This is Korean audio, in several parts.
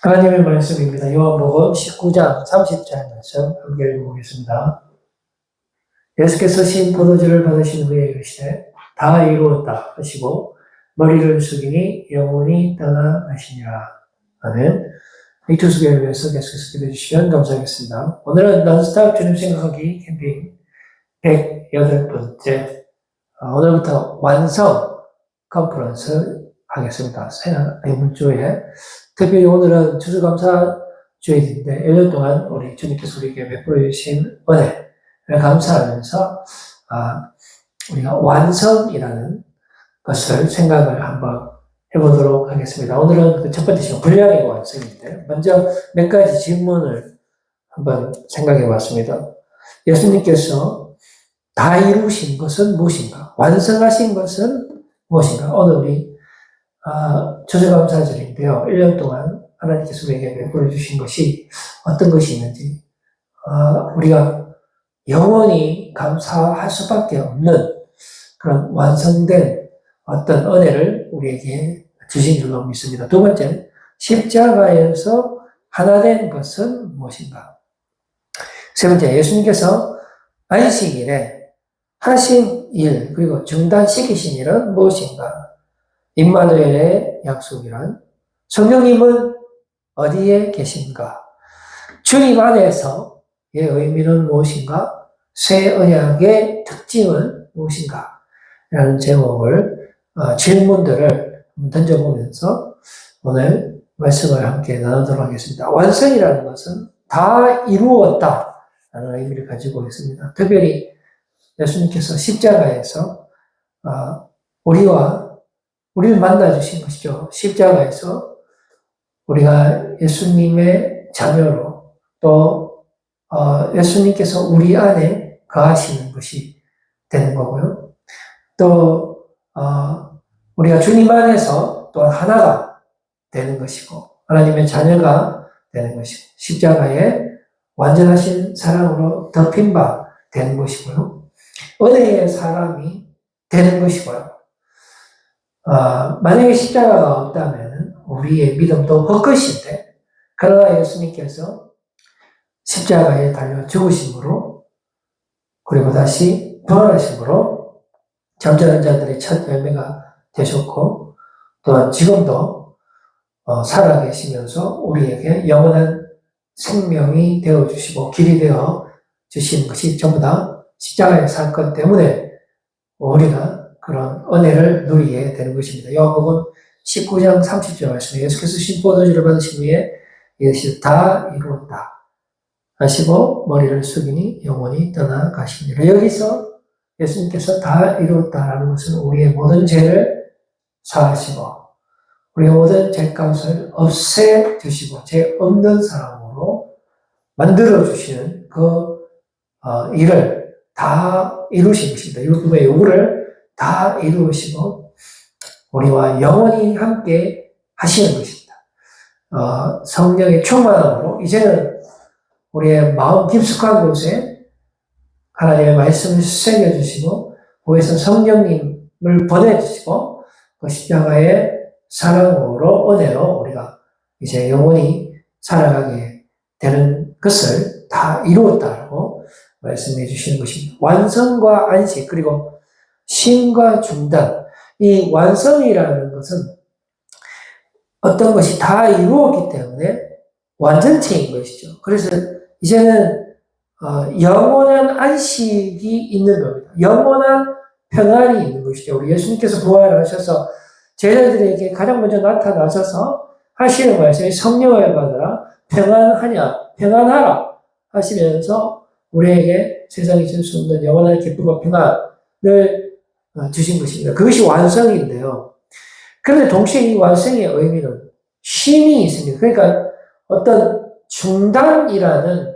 하나님의 말씀입니다. 요한복음 19장 30절 말씀 함께 읽어보겠습니다. 예수께서 신 포도주를 받으신 후에 이르시되 다 이루었다 하시고 머리를 숙이니 영혼이 떠나가시니라. 아멘. 이 두 소개를 위해서 계속해서 기도해 주시면 감사하겠습니다. 오늘은 넌스톱 주님 생각하기 캠페인 108번째 오늘부터 완성 컨퍼런스 하겠습니다. 이번 주에 특별히 오늘은 추수감사주일인데 1년 동안 우리 주님께서 우리에게 베풀어 주신 은혜를 감사하면서 우리가 완성이라는 것을 생각을 한번 해보도록 하겠습니다. 오늘은 그 첫 번째 시간 분량의 완성인데 먼저 몇 가지 질문을 한번 생각해 봤습니다. 예수님께서 다 이루신 것은 무엇인가? 완성하신 것은 무엇인가? 오늘 우리 추수감사절인데요. 1년 동안 하나님께서 우리에게 베풀어 주신 것이 어떤 것이 있는지 우리가 영원히 감사할 수밖에 없는 그런 완성된 어떤 은혜를 우리에게 주신 줄로 믿습니다. 두 번째, 십자가에서 하나 된 것은 무엇인가? 세 번째, 예수님께서 안식일에 하신 일 그리고 중단시키신 일은 무엇인가? 임마누엘의 약속이란 성령님은 어디에 계신가? 주님 안에서의 의미는 무엇인가? 새 언약의 특징은 무엇인가? 라는 제목을 질문들을 던져보면서 오늘 말씀을 함께 나누도록 하겠습니다. 완성이라는 것은 다 이루었다 라는 의미를 가지고 있습니다. 특별히 예수님께서 십자가에서 우리를 만나주신 것이죠. 십자가에서 우리가 예수님의 자녀로 또 예수님께서 우리 안에 거하시는 것이 되는 거고요. 또 우리가 주님 안에서 또 하나가 되는 것이고 하나님의 자녀가 되는 것이고 십자가에 완전하신 사랑으로 덮인 바 되는 것이고요. 은혜의 사람이 되는 것이고요. 만약에 십자가가 없다면 우리의 믿음도 헛것인데 그러나 예수님께서 십자가에 달려 죽으심으로 그리고 다시 부활하심으로 잠자는 자들의 첫 열매가 되셨고 또한 지금도 살아계시면서 우리에게 영원한 생명이 되어주시고 길이 되어 주시는 것이 전부 다 십자가의 사건 때문에 우리가 그런 은혜를 누리게 되는 것입니다. 요한복음 19장 30절 말씀에 예수께서 신포도주를 받으신 후에 이것이 다 이루었다 하시고 머리를 숙이니 영혼이 떠나가시니라. 여기서 예수님께서 다 이루었다라는 것은 우리의 모든 죄를 사하시고 우리의 모든 죄값을 없애주시고 죄 없는 사람으로 만들어주시는 그 일을 다 이루신 것입니다. 율법의 요구를 다 이루시고 우리와 영원히 함께 하시는 것입니다. 성령의 충만함으로 이제는 우리의 마음 깊숙한 곳에 하나님의 말씀을 새겨주시고 거기서 성령님을 보내주시고 그 십자가의 사랑으로 은혜로 우리가 이제 영원히 살아가게 되는 것을 다 이루었다고 말씀해 주시는 것입니다. 완성과 안식 그리고 쉼과 중단, 이 완성이라는 것은 어떤 것이 다 이루었기 때문에 완전체인 것이죠. 그래서 이제는 영원한 안식이 있는 겁니다. 영원한 평안이 있는 것이죠. 우리 예수님께서 부활하셔서 제자들에게 가장 먼저 나타나셔서 하시는 말씀이 성령을 받아라, 평안하라 하시면서 우리에게 세상이 줄 수 없는 영원한 기쁨과 평안을 주신 것입니다. 그것이 완성인데요. 그런데 동시에 이 완성의 의미는 쉼이 있습니다. 그러니까 어떤 중단이라는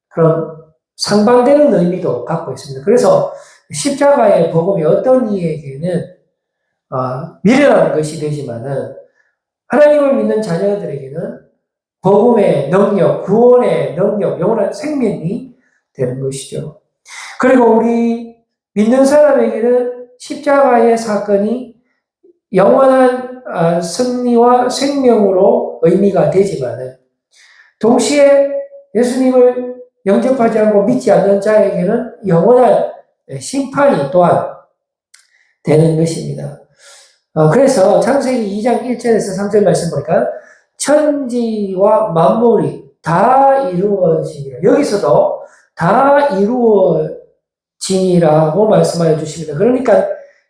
그런 상반되는 의미도 갖고 있습니다. 그래서 십자가의 복음이 어떤 이에게는 미련한 것이 되지만은 하나님을 믿는 자녀들에게는 복음의 능력, 구원의 능력, 영원한 생명이 되는 것이죠. 그리고 우리 믿는 사람에게는 십자가의 사건이 영원한 승리와 생명으로 의미가 되지만 동시에 예수님을 영접하지 않고 믿지 않는 자에게는 영원한 심판이 또한 되는 것입니다. 그래서 창세기 2장 1절에서 3절 말씀 보니까 천지와 만물이 다 이루어지니라. 여기서도 다 이루어지니라고 말씀하여 주십니다. 그러니까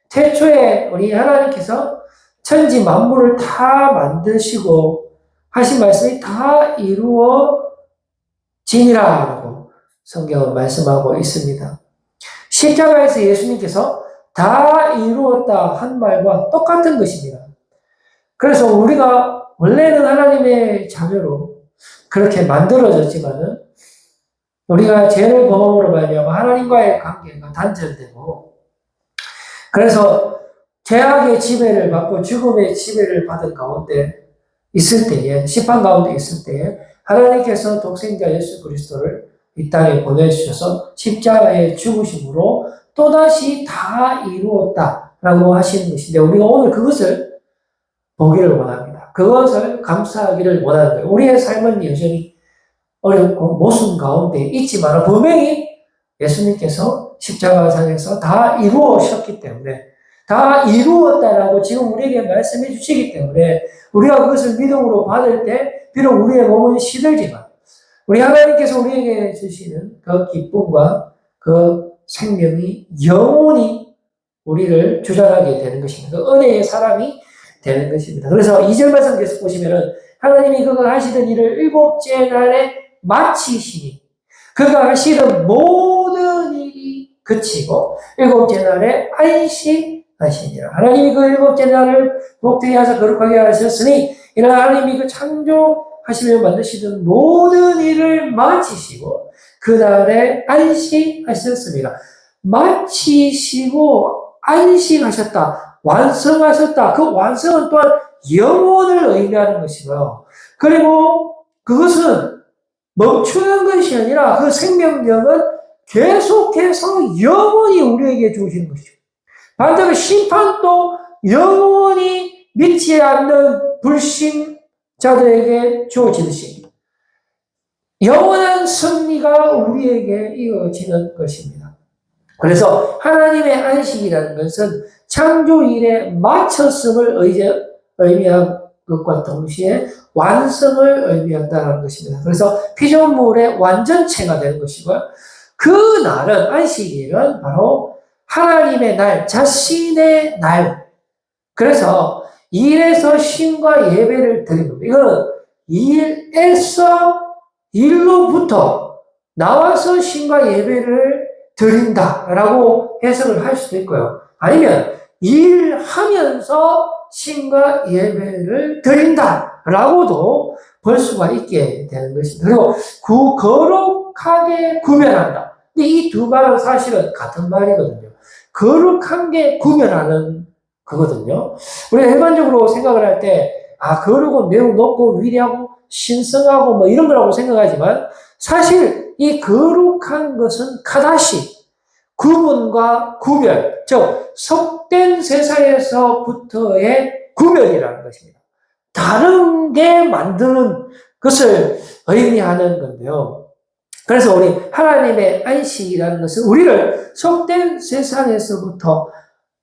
태초에 우리 하나님께서 천지 만물을 다 만드시고 하신 말씀이 다 이루어지니라라고 성경은 말씀하고 있습니다. 십자가에서 예수님께서 다 이루었다 한 말과 똑같은 것입니다. 그래서 우리가 원래는 하나님의 자녀로 그렇게 만들어졌지만은 우리가 죄를 범함으로 말미암아 하나님과의 관계가 단절되고 그래서 죄악의 지배를 받고 죽음의 지배를 받은 가운데 있을 때에 심판 가운데 있을 때에 하나님께서 독생자 예수 그리스도를 이 땅에 보내주셔서 십자가에 죽으심으로 또다시 다 이루었다라고 하시는 것인데 우리가 오늘 그것을 보기를 원합니다. 그것을 감사하기를 원하는 거예요. 우리의 삶은 여전히 어렵고 모순 가운데 있지만 분명히 예수님께서 십자가상에서 다 이루어셨기 때문에 다 이루었다라고 지금 우리에게 말씀해 주시기 때문에 우리가 그것을 믿음으로 받을 때 비록 우리의 몸은 시들지만 우리 하나님께서 우리에게 주시는 그 기쁨과 그 생명이 영원히 우리를 주장하게 되는 것입니다. 그 은혜의 사람이 되는 것입니다. 그래서 2절 말씀 계속 보시면은 하나님이 그가 하시던 일을 일곱째 날에 마치시니 그가 하시던 모든 일이 그치고 일곱째 날에 안식하시니라. 하나님이 그 일곱째 날을 복되게 하사 거룩하게 하셨으니 이는 하나님이 그 창조하시며 만드시던 모든 일을 마치시고 그날에 안식하셨습니다. 마치시고 안식하셨다. 완성하셨다. 그 완성은 또한 영원을 의미하는 것이고요. 그리고 그것은 멈추는 것이 아니라 그 생명력은 계속해서 영원히 우리에게 주어지는 것이죠. 반대로 심판도 영원히 믿지 않는 불신자들에게 주어지듯이 영원한 승리가 우리에게 이어지는 것입니다. 그래서 하나님의 안식이라는 것은 창조일에 마쳤음을 의미한 것과 동시에 완성을 의미한다는 것입니다. 그래서 피조물의 완전체가 되는 것이고요. 그 날은 안식일은 바로 하나님의 날, 자신의 날. 그래서 일에서 신과 예배를 드리는 겁니다. 이거는 일로부터 나와서 신과 예배를 드린다라고 해석을 할 수도 있고요. 아니면 일하면서 신과 예배를 드린다라고도 볼 수가 있게 되는 것입니다. 그리고 거룩하게 구별한다. 근데 이 두 말은 사실은 같은 말이거든요. 거룩한 게 구별하는 거거든요. 우리가 일반적으로 생각을 할 때, 거룩은 매우 높고 위대하고 신성하고 뭐 이런 거라고 생각하지만 사실 이 거룩한 것은 카다시, 구분과 구별, 즉 속된 세상에서부터의 구별이라는 것입니다. 다른 게 만드는 것을 의미하는 건데요. 그래서 우리 하나님의 안식이라는 것은 우리를 속된 세상에서부터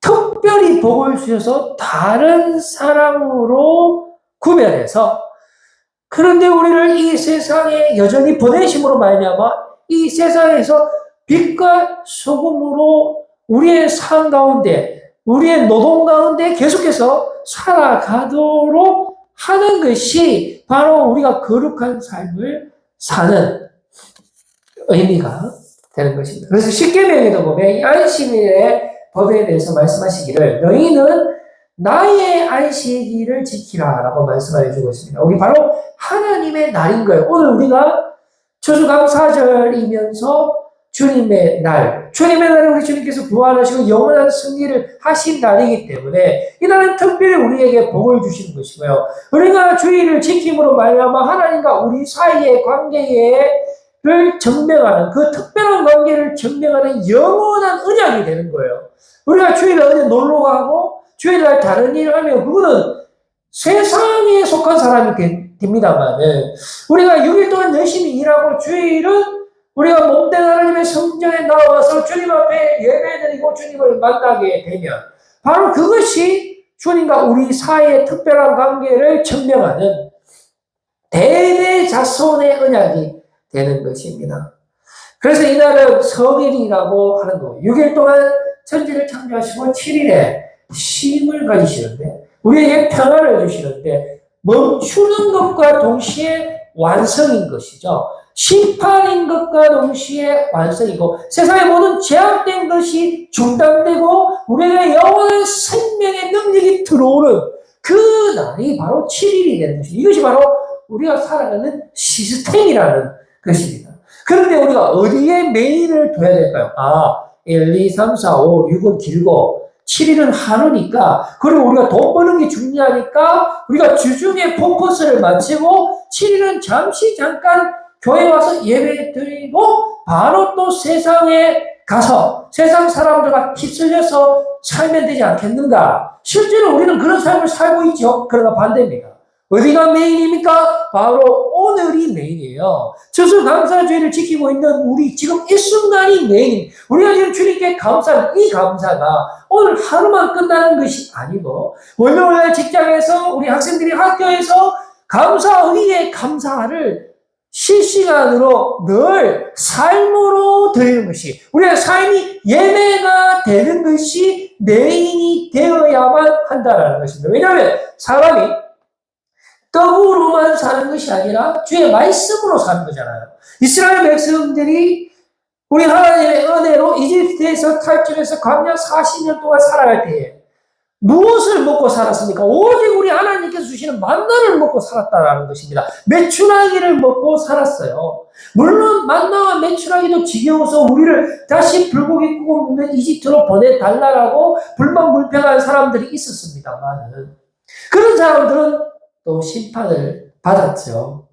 특별히 복을 주셔서 다른 사람으로 구별해서 그런데 우리를 이 세상에 여전히 보내심으로 말미암아 이 세상에서 빛과 소금으로 우리의 삶 가운데 우리의 노동 가운데 계속해서 살아가도록 하는 것이 바로 우리가 거룩한 삶을 사는 의미가 되는 것입니다. 그래서 십계명에도 보면 이 안식일의 법에 대해서 말씀하시기를 너희는 나의 안식일을 지키라라고 말씀해 주고 있습니다. 우리 바로 하나님의 날인 거예요. 오늘 우리가 추수감사절이면서 주님의 날, 주님의 날에 우리 주님께서 부활하시고 영원한 승리를 하신 날이기 때문에 이 날은 특별히 우리에게 복을 주시는 것이고요. 우리가 주의를 지킴으로 말미암아 하나님과 우리 사이의 관계를 증명하는 그 특별한 관계를 증명하는 영원한 언약이 되는 거예요. 우리가 주일에 어디 놀러 가고 주일날 다른 일을 하면 그거는 세상에 속한 사람이 됩니다만은 우리가 6일 동안 열심히 일하고 주일은 우리가 몸된 하나님의 성전에 나와서 주님 앞에 예배드리고 주님을 만나게 되면 바로 그것이 주님과 우리 사이의 특별한 관계를 증명하는 대대자손의 언약이 되는 것입니다. 그래서 이날은 성일이라고 하는 거예요. 6일 동안 천지를 창조하시고 7일에 쉼을 가지시는데 우리에게 평안을 주시는데 멈추는 것과 동시에 완성인 것이죠. 심판인 것과 동시에 완성이고 세상의 모든 제약된 것이 중단되고 우리에게 영원한 생명의 능력이 들어오는 그 날이 바로 7일이 되는 것입니다. 이것이 바로 우리가 살아가는 시스템이라는 것입니다. 그런데 우리가 어디에 메인을 둬야 될까요? 1, 2, 3, 4, 5, 6은 길고 7일은 하루니까 그리고 우리가 돈 버는 게 중요하니까 우리가 주중에 포커스를 맞추고 7일은 잠깐 교회 와서 예배 드리고 바로 또 세상에 가서 세상 사람들과 휩쓸려서 살면 되지 않겠는가? 실제로 우리는 그런 삶을 살고 있죠. 그러나 반대입니다. 어디가 메인입니까? 바로 오늘이 메인이에요. 추수감사주의를 지키고 있는 우리 지금 이 순간이 메인. 우리가 지금 주님께 감사하는 이 감사가 오늘 하루만 끝나는 것이 아니고 월요일 직장에서 우리 학생들이 학교에서 감사 위에 감사를 실시간으로 늘 삶으로 드리는 것이 우리의 삶이 예배가 되는 것이 메인이 되어야만 한다는 것입니다. 왜냐하면 사람이 떡으로만 사는 것이 아니라 주의 말씀으로 사는 거잖아요. 이스라엘 백성들이 우리 하나님의 은혜로 이집트에서 탈출해서 광야 40년 동안 살아갈 때에 무엇을 먹고 살았습니까? 오직 우리 하나님께서 주시는 만나를 먹고 살았다는 것입니다. 메추라기를 먹고 살았어요. 물론 만나와 메추라기도 지겨워서 우리를 다시 불고기 구워 먹는 이집트로 보내달라고 불만불평한 사람들이 있었습니다만 그런 사람들은 또 심판을 받았죠.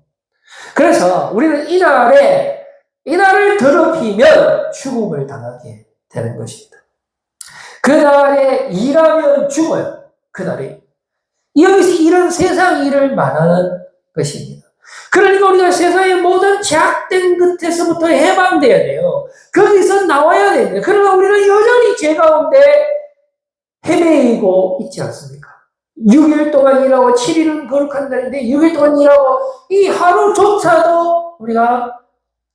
그래서 우리는 이날을 더럽히면 죽음을 당하게 되는 것입니다. 그날에 일하면 죽어요. 그날에. 여기서 일은 세상 일을 말하는 것입니다. 그러니까 우리가 세상의 모든 제약된 끝에서부터 해방돼야 돼요. 거기서 나와야 됩니다. 그러나 우리는 여전히 죄 가운데 헤매이고 있지 않습니까? 6일 동안 일하고 7일은 거룩한 날인데 6일 동안 일하고 이 하루조차도 우리가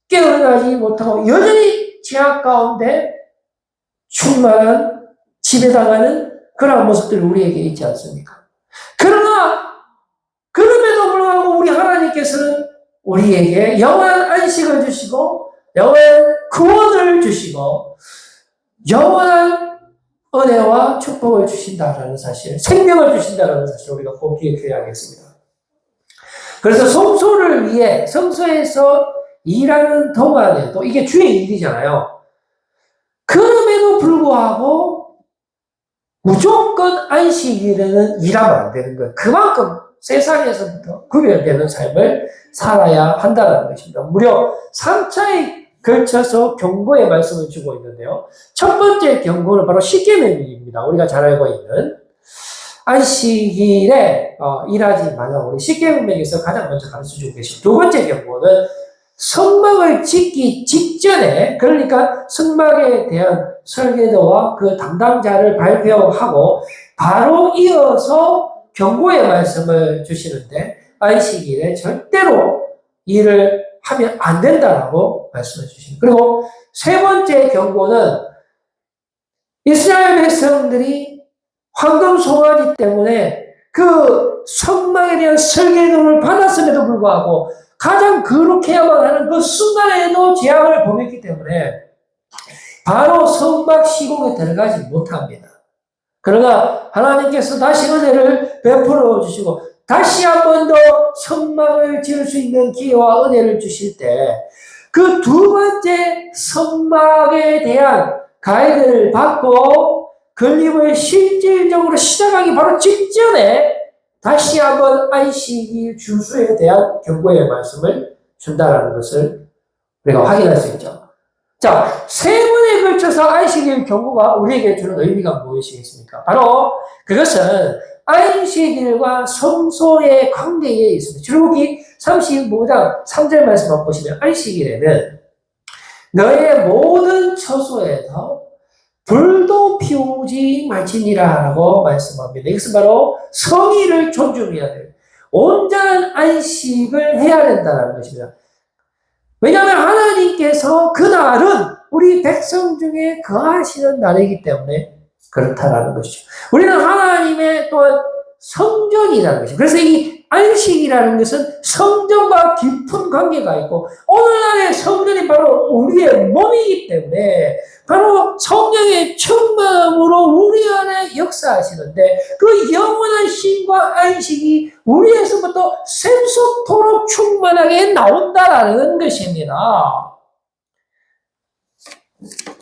깨어나지 못하고 여전히 제약 가운데 충만한 지배당하는 그런 모습들이 우리에게 있지 않습니까? 그러나 그럼에도 불구하고 우리 하나님께서는 우리에게 영원한 안식을 주시고 영원한 구원을 주시고 영원한 은혜와 축복을 주신다라는 사실, 생명을 주신다라는 사실을 우리가 꼭 기억해야겠습니다. 그래서 성소를 위해 성소에서 일하는 동안에도 이게 주의 일이잖아요. 그럼에도 불구하고 무조건 안식일에는 일하면 안 되는 거예요. 그만큼 세상에서부터 구별되는 삶을 살아야 한다는 것입니다. 무려 3차에 걸쳐서 경고의 말씀을 주고 있는데요. 첫 번째 경고는 바로 십계명입니다. 우리가 잘 알고 있는 안식일에 일하지 말라고 우리 십계명에서 가장 먼저 가르쳐주고 계시고 두 번째 경고는 성막을 짓기 직전에 그러니까 성막에 대한 설계도와 그 담당자를 발표하고 바로 이어서 경고의 말씀을 주시는데 안식일에 절대로 일을 하면 안 된다라고 말씀해 주십니다. 그리고 세 번째 경고는 이스라엘 백성들이 황금 송아지 때문에 그 성막에 대한 설계도를 받았음에도 불구하고 가장 거룩해야만 하는 그 순간에도 재앙을 범했기 때문에 바로 성막 시공에 들어가지 못합니다. 그러나 하나님께서 다시 은혜를 베풀어 주시고 다시 한 번 더 성막을 지을 수 있는 기회와 은혜를 주실 때 그 두 번째 성막에 대한 가이드를 받고 건립을 실질적으로 시작하기 바로 직전에 다시 한번 안식일 준수에 대한 경고의 말씀을 준다는 것을 우리가 확인할 수 있죠. 자, 세 번에 걸쳐서 안식일 경고가 우리에게 주는 의미가 무엇이겠습니까? 바로 그것은 안식일과 성소의 관계에 있습니다. 출애굽기 35장 3절 말씀을 보시면 안식일에는 너의 모든 처소에서 불도 피우지 말지니라 라고 말씀합니다. 이것은 바로 성의를 존중해야 돼요. 온전한 안식을 해야 된다는 것입니다. 왜냐하면 하나님께서 그날은 우리 백성 중에 거하시는 날이기 때문에 그렇다라는 것이죠. 우리는 하나님의 또한 성전이라는 것이죠. 그래서 이 안식이라는 것은 성전과 깊은 관계가 있고 오늘날의 성전이 바로 우리의 몸이기 때문에 바로 성령의 충만함으로 우리 안에 역사하시는데 그 영원한 쉼과 안식이 우리에서부터 샘솟도록 충만하게 나온다라는 것입니다.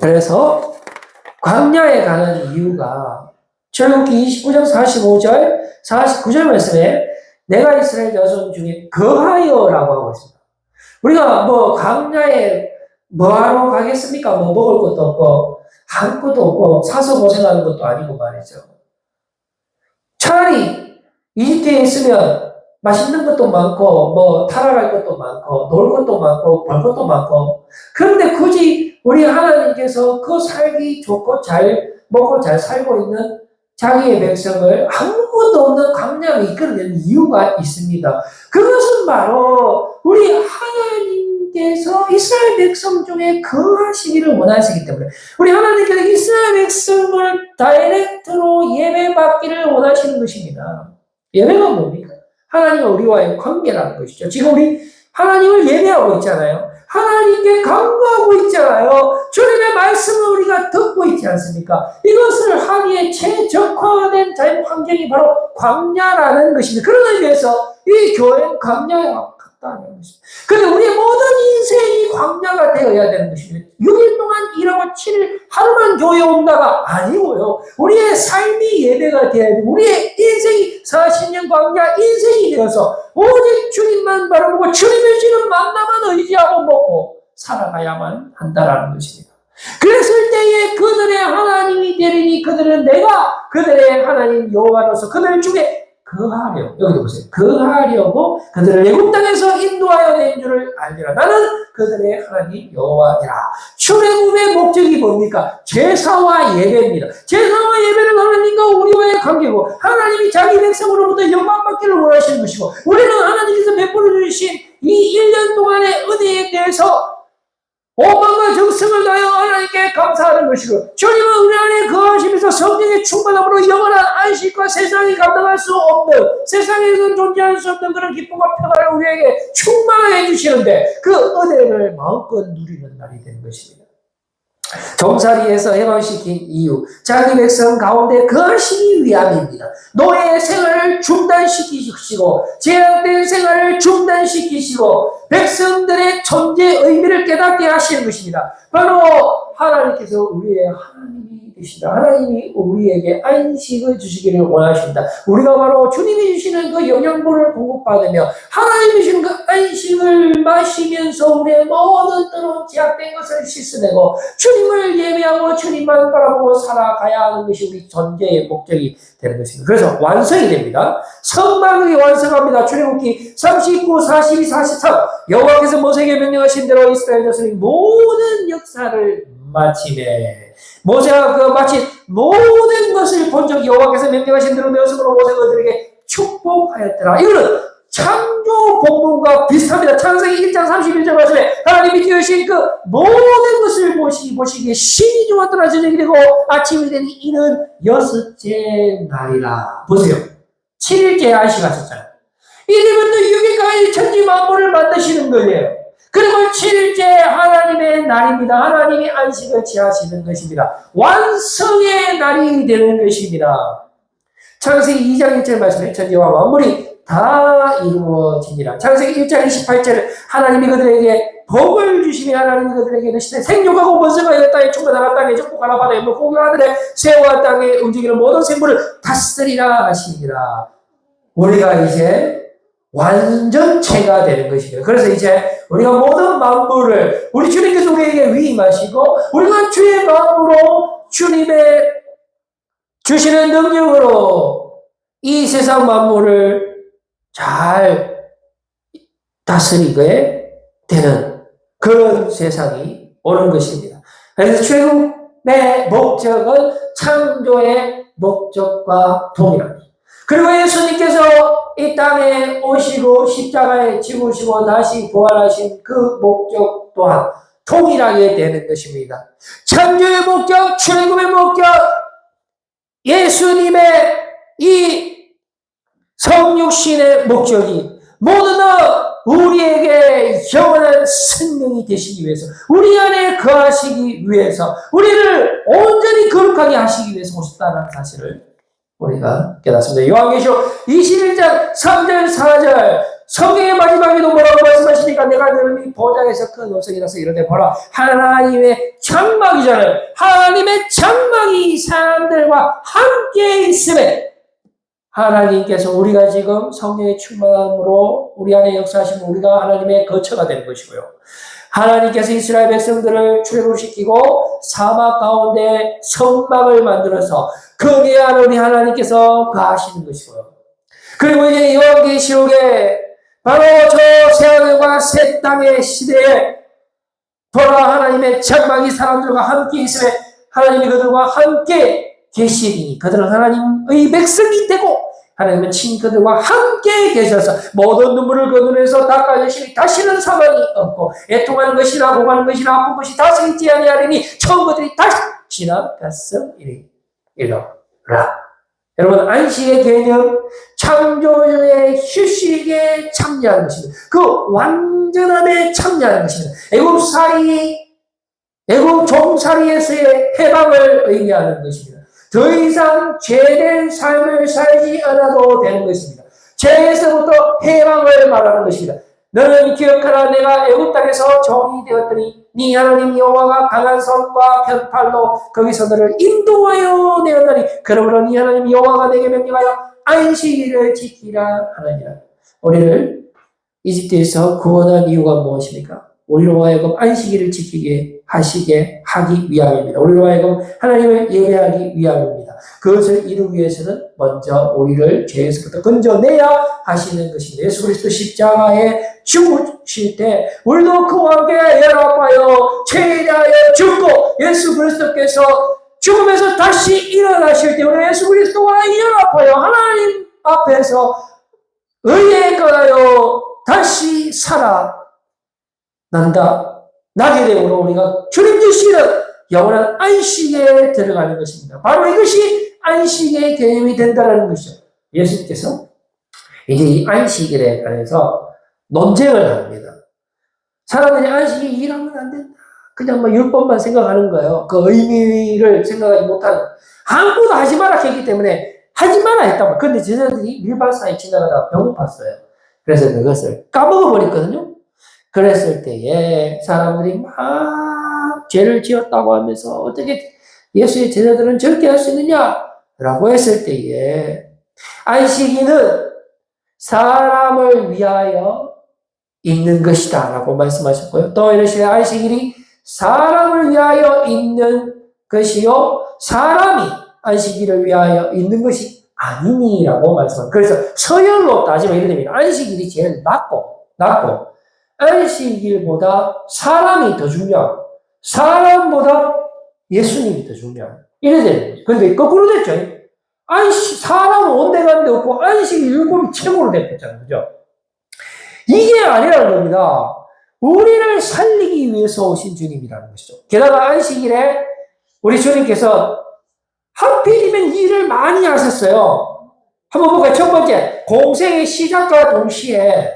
그래서 광야에 가는 이유가 출애굽기 29장 45절 49절 말씀에 내가 이스라엘 자손 중에 거하여라고 하고 있습니다. 우리가 뭐 광야에 뭐하러 가겠습니까? 뭐 먹을 것도 없고 한 것도 없고 사서 고생하는 것도 아니고 말이죠. 차라리 이집트에 있으면 맛있는 것도 많고 뭐 타락할 것도 많고 놀 것도 많고 벌 것도 많고 그런데 굳이 우리 하나님께서 그 살기 좋고 잘 먹고 잘 살고 있는 자기의 백성을 아무것도 없는 광야로 이끌어내는 이유가 있습니다. 그것은 바로 우리 하나님께서 이스라엘 백성 중에 거하시기를 원하시기 때문에 우리 하나님께서 이스라엘 백성을 다이렉트로 예배받기를 원하시는 것입니다. 예배가 뭡니까? 하나님과 우리와의 관계라는 것이죠. 지금 우리 하나님을 예배하고 있잖아요. 하나님께 간구하고 있잖아요. 주님의 말씀을 우리가 듣고 있지 않습니까? 이것을 하기에 최적화된 자연 환경이 바로 광야라는 것입니다. 그런 의미에서 이 교회는 광야와 같다는 것입니다. 그런데 우리의 모든 인생이 광야가 되어야 되는 것입니다. 6일 동안 일하고 7일 하루만 교회에 온다가 아니고요. 우리의 삶이 예배가 되어야 되고 우리의 인생이 40년 광야 인생이 되어서 오직 주님만 바라보고 주님의 주는 만나만 의지하고 먹고 살아가야만 한다라는 것입니다. 그랬을 때에 그들의 하나님이 되리니 그들은 내가 그들의 하나님 여호와로서 그들 중에 거하려 여기 보세요. 거하려고 그들을 애굽 땅에서 인도하여 낸 줄을 알리라. 나는 그들의 하나님 여호와니라. 출애굽의 목적이 뭡니까? 제사와 예배입니다. 제사와 예배는 하나님과 우리와의 관계고 하나님이 자기 백성으로부터 영광받기를 원하시는 것이고 우리는 하나님께서 베풀어 주신 이 1년 동안의 은혜에 대해서 오만과 정성을 다하여 하나님께 감사하는 것이고 주님은 우리 안에 거하시면서 성령의 충만함으로 영원한 안식과 세상이 감당할 수 없는 세상에서 존재할 수 없는 그런 기쁨과 평안을 우리에게 충만하게 해주시는데 그 은혜를 마음껏 누리는 날이 되는 것입니다. 종살이에서 해방시킨 이유 자기 백성 가운데 거하시기 위함입니다. 노예의 생활을 중단시키시고 제약된 생활을 중단시키시고 백성들의 존재 의미를 깨닫게 하시는 것입니다. 바로 하나님께서 우리의 하나님이 되시다. 하나님이 우리에게 안식을 주시기를 원하십니다. 우리가 바로 주님이 주시는 그 영양분을 공급받으며 하나님이 주시는 그 안식을 마시면서 우리의 모든 때로 제약된 것을 씻어내고 주님을 예배하고 주님만 바라보고 살아가야 하는 것이 우리 존재의 목적이 되는 것입니다. 그래서 완성이 됩니다. 성막이 완성합니다. 출애굽기 39, 42, 43 여호와께서 모세에게 명령하신 대로 이스라엘 자손이 모든 역사를 마치매 모세가 그 마친 모든 것을 본 적 여호와께서 명령하신 대로 내었으므로 모세가 그들에게 축복하였더라. 이거는 창조 본문과 비슷합니다. 창세기 1장 31절 말씀에 하나님이 지으신 그 모든 것을 보시기에 신이 좋았더라 저녁이 되고 아침이 되니 이는 여섯째 날이라. 보세요. 7일째 안식하셨잖아요. 이제부터 6일까지 천지 만물을 만드시는 거예요. 그리고 7일째 하나님의 날입니다. 하나님이 안식을 취하시는 것입니다. 완성의 날이 되는 것입니다. 창세기 2장 1절 말씀에 천지와 만물이 다 이루어지니라. 창세기 1장 28절 하나님이 그들에게 복을 주시며 하나님이 그들에게 이르시되 생육하고 번성하여 이 땅에 충만하라. 땅에 정복하라. 바다에 물고기 하늘에 새와 땅에 움직이는 모든 생물을 다스리라 하시니라. 우리가 이제 완전체가 되는 것이에요. 그래서 이제 우리가 모든 만물을 우리 주님께서 우리에게 위임하시고 우리가 주의 마음으로 주님의 주시는 능력으로 이 세상 만물을 잘 다스리게 되는 그런 세상이 오는 것입니다. 그래서 최후의 목적은 창조의 목적과 동일합니다. 그리고 예수님께서 이 땅에 오시고 십자가에 죽으시고 다시 부활하신 그 목적 또한 동일하게 되는 것입니다. 창조의 목적, 출애굽의 목적, 예수님의 이 성육신의 목적이 모두 다 우리에게 영원한 생명이 되시기 위해서, 우리 안에 거하시기 위해서, 우리를 온전히 거룩하게 하시기 위해서 오셨다는 사실을 우리가 깨닫습니다. 요한계시록 21장 3절 4절 성경의 마지막에도 뭐라고 말씀하시니까 내가 너희 보좌에서 큰 음성이 나서 이르되 보라 하나님의 장막이잖아요. 하나님의 장막이 사람들과 함께 있음에 하나님께서 우리가 지금 성령의 충만함으로 우리 안에 역사하시면 우리가 하나님의 거처가 되는 것이고요. 하나님께서 이스라엘 백성들을 출애굽시키고 사막 가운데 성막을 만들어서 거기에 우리 하나님께서 거하시는 것이고요. 그리고 이제 요한계시록에 바로 저 새하늘과 새 땅의 시대에 보라 하나님의 장막이 사람들과 함께 있음에 하나님이 그들과 함께 계시리니 그들은 하나님의 백성이 되고 하나님은 친히 그들과 함께 계셔서 모든 눈물을 그 눈에서 닦아주시니 다시는 사망이 없고 애통하는 것이나 고가는 것이나 아픈 것이 다시 있지 아니하리니 처음 것들이 다시 지나갔음이니라. 여러분 안식의 개념 창조주의 휴식에 참여하는 것입니다. 그 완전함에 참여하는 것입니다. 애굽 종살이에서의 해방을 의미하는 것입니다. 더 이상 죄된 삶을 살지 않아도 되는 것입니다. 죄에서부터 해방을 말하는 것입니다. 너는 기억하라 내가 애굽 땅에서 종이 되었더니 네 하나님 여호와가 강한 손과 편팔로 거기서 너를 인도하여 내었나니 그러므로 네 하나님 여호와가 내게 명령하여 안식일을 지키라 하느니라. 우리를 이집트에서 구원한 이유가 무엇입니까? 우리로 하여금 안식일을 지키게 하기 위함입니다. 우리로 하여금 하나님을 예배하기 위함입니다. 그것을 이루기 위해서는 먼저 우리를 죄에서부터 건져내야 하시는 것입니다. 예수 그리스도 십자가에 죽으실 때 우리도 그와 함께 연합하여 죄에 대하여 죽고 예수 그리스도께서 죽음에서 다시 일어나실 때 우리 예수 그리스도와 연합하여 하나님 앞에서 의에 거하여 다시 나게 되므로 우리가 주님 주시는 영원한 안식에 들어가는 것입니다. 바로 이것이 안식의 개념이 된다는 것이죠. 예수님께서 이제 이 안식일에 관해서 논쟁을 합니다. 사람들이 안식이 일하면 안 된다. 그냥 율법만 생각하는 거예요. 그 의미를 생각하지 못하는. 아무도 하지 마라 했기 때문에 하지 마라 했단 말이에요. 그런데 제자들이 밀밭사이에 지나가다가 배고팠어요. 그래서 그것을 까먹어버렸거든요. 그랬을 때에 사람들이 막 죄를 지었다고 하면서 어떻게 예수의 제자들은 저렇게 할 수 있느냐? 라고 했을 때에 안식일은 사람을 위하여 있는 것이다 라고 말씀하셨고요. 또 이러시되 안식일이 사람을 위하여 있는 것이요 사람이 안식일을 위하여 있는 것이 아니니라고 말씀합니다. 그래서 서열로 따지면 이렇게 됩니다. 안식일이 제일 낮고 안식일보다 사람이 더 중요하고 사람보다 예수님이 더 중요하고 이래 되는 거죠. 근데 거꾸로 됐죠. 사람은 온데간데 없고 안식일 율법이 최고로 됐잖아요. 그죠? 이게 아니라는 겁니다. 우리를 살리기 위해서 오신 주님이라는 것이죠. 게다가 안식일에 우리 주님께서 하필이면 일을 많이 하셨어요. 한번 볼까요? 첫 번째, 공생의 시작과 동시에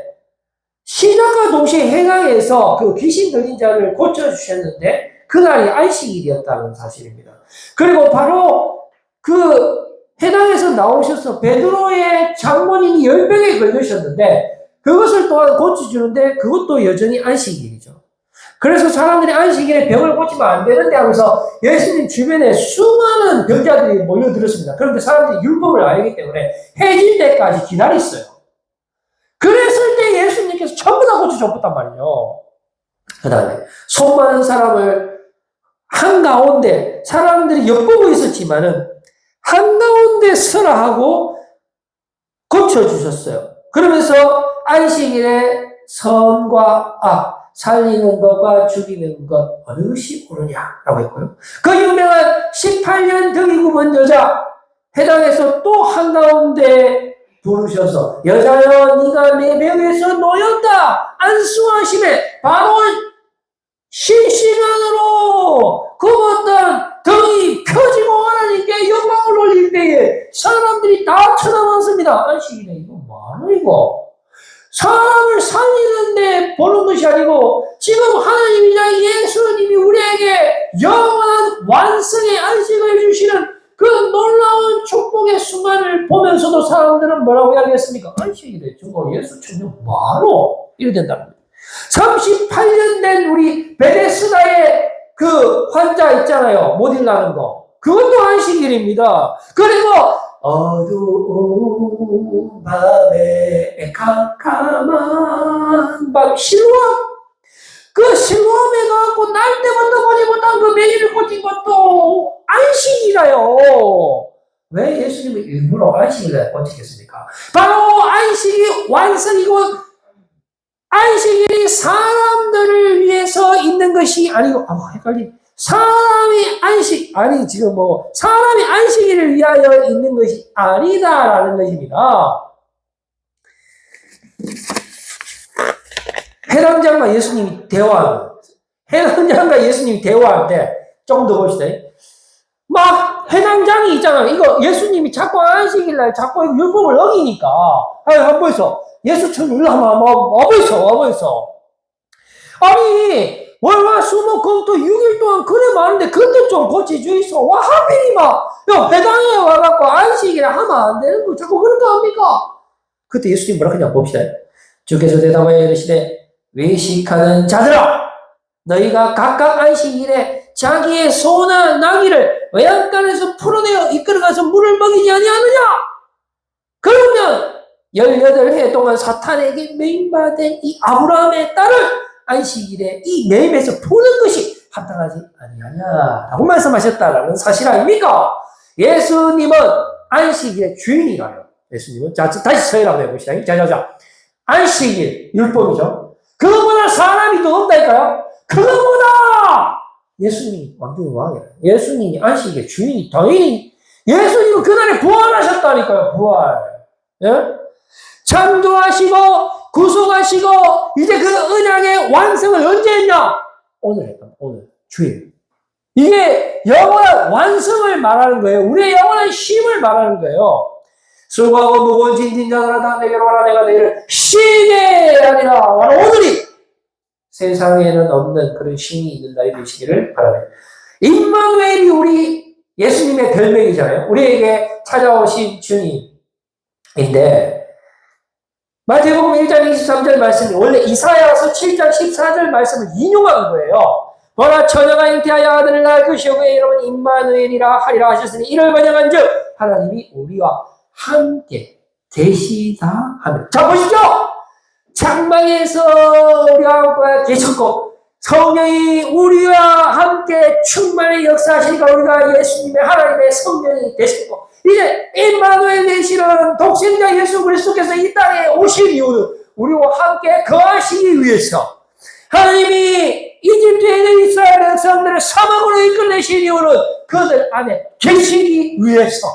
해강에서 그 귀신 들린 자를 고쳐주셨는데 그날이 안식일이었다는 사실입니다. 그리고 바로 그 해당에서 나오셔서 베드로의 장모님이 열병에 걸리셨는데 그것을 또한 고쳐주는데 그것도 여전히 안식일이죠. 그래서 사람들이 안식일에 병을 고치면 안 되는데 하면서 예수님 주변에 수많은 병자들이 몰려들었습니다. 그런데 사람들이 율법을 알기 때문에 해질 때까지 기다렸어요. 그래서 예수님께서 전부 다 고쳐줬단 말이죠. 그 다음에 손 많은 사람을 한가운데 사람들이 엿보고 있었지만은 한가운데 서라 하고 고쳐주셨어요. 그러면서 안식일에 선과 악, 살리는 것과 죽이는 것 어느 것이 옳으냐라고 했고요. 그 유명한 18년 등이 굽은 여자 해당해서 또 한가운데 부르셔서 여자여 네가 내 병에서 놓였다 안수하심에 바로 실시간으로 굽었던 등이 펴지고 하나님께 영광을 올릴 때에 사람들이 다 쳐다봤습니다. 안식일에 이거 뭐하노 이거? 사람을 살리는데 보는 것이 아니고 지금 하나님이자 예수님이 우리에게 영원한 완성의 안식을 주시는 그 놀라운 축복의 순간을 보면서도 사람들은 뭐라고 이야기했습니까? 안식일에 저거 예수 천년 뭐하노? 이래 된다는 거예요. 38년 된 우리 베데스다의 그 환자 있잖아요. 못 일나는 거. 그것도 안식일입니다. 그리고 어두운 밤에 캄캄한 밤 실로암 그 실로암에 가고 날 때부터 보지 못한 그 메리를 꽂힌 것도 안식이라요. 왜 예수님이 일부러 안식일에 꽂히겠습니까? 바로 안식이 완성이고 안식일이 사람들을 위해서 있는 것이 아니고 헷갈리. 사람이 안식일을 위하여 있는 것이 아니다라는 것입니다. 해당장과 예수님이 대화할 때 조금 더 봅시다. 막 해당장이 있잖아요. 이거 예수님이 자꾸 안식일날 자꾸 율법을 어기니까 한번 있어. 예수 천 일로 한번 와보이소. 아니 월화수목금토 6일 동안 그래 많은데 그것도 좀 고쳐주이소. 와 하필이 막 회당에 와갖고 안식일에 하면 안 되는 거 자꾸 그런 거 합니까? 그때 예수님 뭐라 그냥 봅시다. 주께서 대답하여 이르시되 외식하는 자들아 너희가 각각 안식일에 자기의 소나 나귀를 외양간에서 풀어내어 이끌어가서 물을 먹이지 아니하느냐? 그러면 18해 동안 사탄에게 매임받은 이 아브라함의 딸을 안식일에 이 매임에서 푸는 것이 합당하지 아니하냐라고 말씀하셨다라는 사실 아닙니까? 예수님은 안식일의 주인이라요. 예수님은 다시 서열 한번 해봅시다. 자. 안식일 율법이죠. 그거보다 사람이 더 없다니까요. 그거보다 예수님이 완전히 왕이에요. 예수님이 안식일의 주인이 당연히 예수님은 그날에 부활하셨다니까요. 부활. 예? 창조하시고 구속하시고 이제 그 언약의 완성을 언제 했냐? 오늘 했다. 오늘 주일. 이게 영원한 완성을 말하는 거예요. 우리의 영원한 쉼을 말하는 거예요. 수고하고 무거운 짐진 자들아 다 내게로 와라 내가 너희를 쉬게 하리라. 오늘이 세상에는 없는 그런 쉼이 있는 날이 되시기를 바랍니다. 임마누엘이 우리 예수님의 별명이잖아요. 우리에게 찾아오신 주님인데 마태복음 1장 23절 말씀이 원래 이사야서 7장 14절 말씀을 인용한 거예요. 보라 처녀가 잉태하여 아들을 낳을 것이요 그의 이름은 임마누엘이라 하리라 하셨으니 이를 번역한즉 하나님이 우리와 함께 계시다 하며 자 보시죠. 장막에서 우리와 계셨고 성령이 우리와 함께 충만히 역사하시니까 우리가 예수님의 하나님의 성령이 되셨고 이제 임마누엘 되시는 독생자 예수 그리스도께서 이 땅에 오신 이유는 우리와 함께 거하시기 위해서 하나님이 이집트에 있는 이스라엘 백성들을 사막으로 이끌내신 이유는 그들 안에 계시기 위해서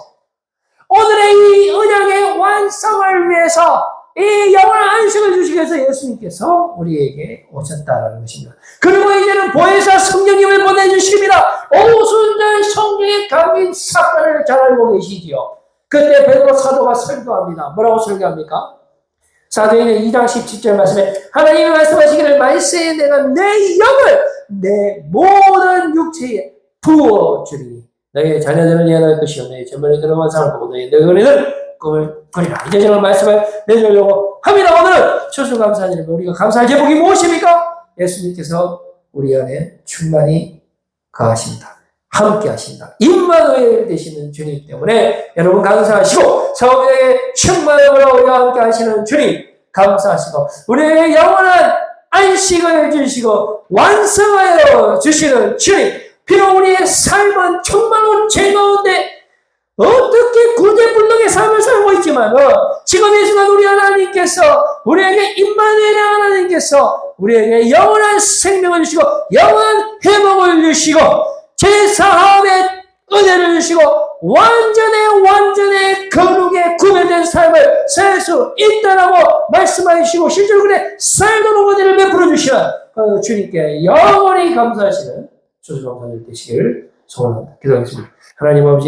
오늘의 이 언약의 완성을 위해서 이 영원한 안식을 주시기 위해서 예수님께서 우리에게 오셨다는 것입니다. 그리고 이제는 보혜사 성령님을 보내주십니다. 오순절 성령의 감인 사건을 잘 알고 계시지요. 그때 베드로 사도가 설교합니다. 뭐라고 설교합니까? 사도행전 2장 17절 말씀에 하나님이 말씀하시기를 말세에 내가 내 영을 내 모든 육체에 부어주리니 너희의 자녀들을 예언할 것이요 너희 전번에 들은 환상을 보고 너희 너희는 꿈을 꾸리라. 이제 제가 말씀을 내주려고 합니다. 오늘은 추수감사절입니다. 우리가 감사할 제목이 무엇입니까? 예수님께서 우리 안에 충만히 거하신다. 함께 하신다. 임마누엘 되시는 주님 때문에 여러분 감사하시고 성령의 충만함으로 우리와 함께 하시는 주님 감사하시고 우리에게 영원한 안식을 주시고 완성하여 주시는 주님, 비록 우리의 삶은 정말로 죄 가운데 어떻게 구제불능의 삶을 살고 있지만 지금 이 순간 우리 하나님께서 우리에게 임마누엘의 하나님께서 우리에게 영원한 생명을 주시고 영원한 회복을 주시고 제사함의 은혜를 주시고 완전의 거룩에 구별된 삶을 살 수 있다라고 말씀하시고 실제로 그래 살도록 은혜를 베풀어 주시는 주님께 영원히 감사하시는 주주 감사들 되시길 소원합니다. 기도하겠습니다. 하나님 아버지